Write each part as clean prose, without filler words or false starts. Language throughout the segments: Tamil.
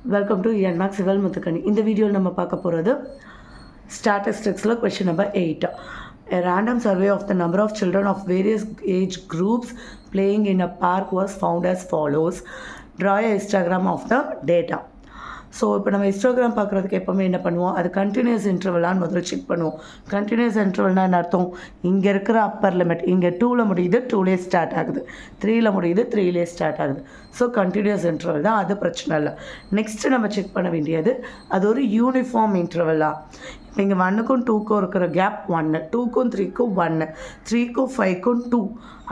வெல்கம் டு என்மார்க் சிவல் முத்துக்கணி. இந்த வீடியோவில் நம்ம பார்க்க போகிறது ஸ்டாட்டிஸ்டிக்ஸில் question number 8. A random survey of the number of children of various age groups playing in a park was found as follows. Draw a histogram of the data. So இப்போ நம்ம ஹிஸ்டோகிராம் பார்க்குறதுக்கு எப்போவுமே என்ன பண்ணுவோம், அது கண்டினியூஸ் இன்டர்வலான்னு முதல்ல செக் பண்ணுவோம். கண்டினியூஸ் இன்டர்வல்னால் என்ன அர்த்தம், இங்கே இருக்கிற அப்பர் லிமிட் இங்கே 2ல் முடியுது, 2லே ஸ்டார்ட் ஆகுது, 3ல் முடியுது, 3லே ஸ்டார்ட் ஆகுது. ஸோ கண்டினியூஸ் இன்டர்வல் தான், அது பிரச்சனை இல்லை. நெக்ஸ்ட்டு நம்ம செக் பண்ண வேண்டியது அது ஒரு யூனிஃபார்ம் இன்டர்வலாக. இப்போ இங்கே 1க்கும் 2க்கும் இருக்கிற கேப் 1, 2க்கும் 3க்கும் 1, 3க்கும் 5க்கும் 2,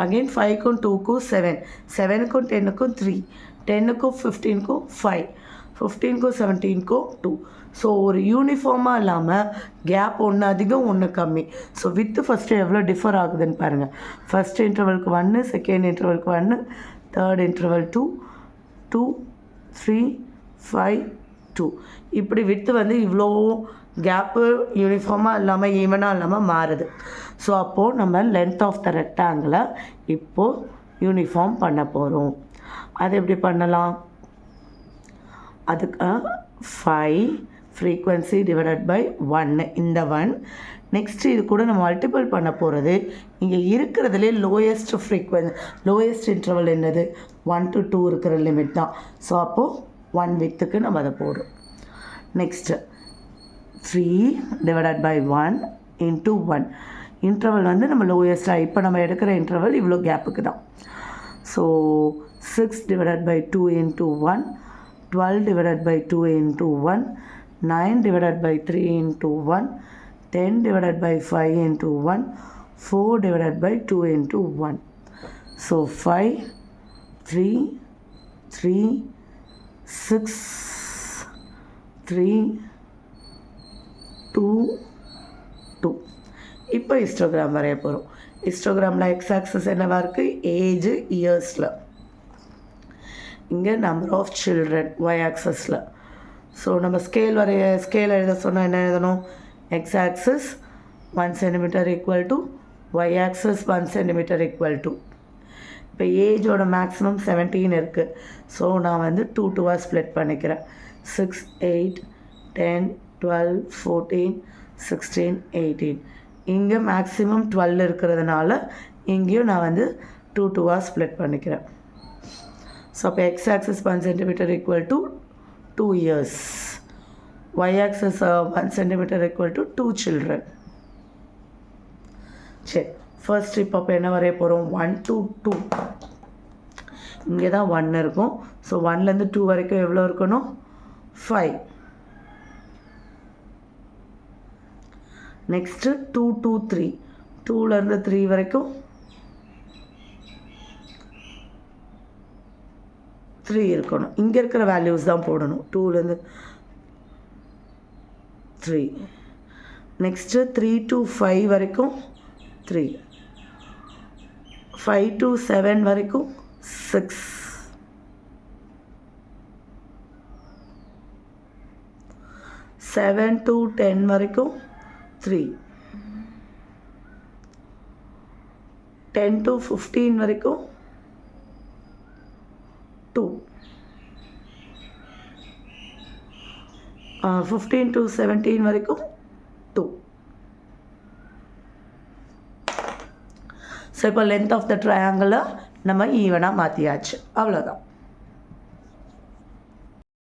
அகெயின் 5க்கும் 2க்கும் 7, 7க்கும் 10க்கும் 3, 10க்கும் 15க்கும் 5, 15க்கும் 17க்கும் 2. ஸோ ஒரு யூனிஃபார்மாக இல்லாமல் கேப் ஒன்று அதிகம் ஒன்று கம்மி. ஸோ வித்து ஃபஸ்ட்டு எவ்வளோ டிஃபர் ஆகுதுன்னு பாருங்கள். ஃபஸ்ட் இன்டர்வலுக்கு 1, செகண்ட் இன்டர்வலுக்கு 1, தேர்ட் இன்டர்வல் 2, 2, 3, 5, 2. இப்படி வித்து வந்து இவ்வளோ கேப்பு யூனிஃபார்மாக இல்லாமல் ஈவனாக இல்லாமல் மாறுது. ஸோ அப்போது நம்ம லென்த் ஆஃப் த ரெக்டாங்கிளை இப்போது யூனிஃபார்ம் பண்ண போகிறோம். அது எப்படி பண்ணலாம், அதுக்கு 5 ஃப்ரீக்வன்சி டிவைடட் பை 1, இந்த 1. நெக்ஸ்ட்டு இது கூட நம்ம மல்டிபிள் பண்ண போகிறது இங்கே இருக்கிறதுலே லோயஸ்ட் ஃப்ரீக்வன்சி, லோயஸ்ட் இன்டர்வல் என்னது, 1 to 2 இருக்கிற லிமிட் தான். ஸோ அப்போது 1 வித்துக்கு நம்ம அதை போடுறோம். Next 3 divided by 1 into 1. Interval வந்து நம்ம லோயஸ்ட்டாக, இப்போ நம்ம எடுக்கிற இன்டர்வல் இவ்வளோ கேப்புக்கு தான். So 6 divided by 2 into 1, 12 divided by 2 into 1, 9 divided by 3 into 1, 10 divided by 5 into 1, 4 divided by 2 into 1. So 5, 3, 3, 6, 3, 2, 2. இப்போ ஹிஸ்டோகிராம் வரைய போகிறோம். ஹிஸ்டோகிராமில் எக்ஸ் ஆக்சஸ் என்னவாக இருக்குது, ஏஜ் இயர்ஸில். இங்கே நம்பர் ஆஃப் சில்ட்ரன் ஒய் ஆக்சஸில். ஸோ நம்ம ஸ்கேல் எழுத சொன்னால் என்ன எழுதணும், X axis 1 centimetre equal to Y axis 1 centimetre equal to. இப்போ ஏஜோட மேக்ஸிமம் 17 இருக்குது. ஸோ நான் வந்து 2 ஸ்ப்ளிட் பண்ணிக்கிறேன். 6, 8, 10, 12, 14, 16, 18. இங்கே மேக்ஸிமம் 12 இருக்கிறதுனால இங்கேயும் நான் வந்து 2 ஸ்ப்ளிட் பண்ணிக்கிறேன். ஸோ அப்போ X axis 1 centimetre equal to 2 years, Y axis 1 centimetre equal to 2 children. சரி, ஃபர்ஸ்ட் இப்போ என்ன வரைய போகிறோம், 1 to 2. இங்கே தான் 1 இருக்கும். ஸோ 1லேருந்து 2 வரைக்கும் எவ்வளோ இருக்கணும், 5. நெக்ஸ்ட்டு 2 to 3, 2லேருந்து 3 வரைக்கும் 3 இருக்கணும். இங்கே இருக்கிற வேல்யூஸ் தான் போடணும், 2லேருந்து 3. நெக்ஸ்ட்டு 3 to 5 வரைக்கும் 3, 5 to 7 வரைக்கும் 6, 7 to 10 வரைக்கும் 3, 10 to 15 வரைக்கும் 2, 15 to 17 வரைக்கும் 2. ஸோ இப்போ லென்த் ஆஃப் த ட்ரையாங்கிளை நம்ம ஈவனாக மாற்றியாச்சு, அவ்வளோதான்.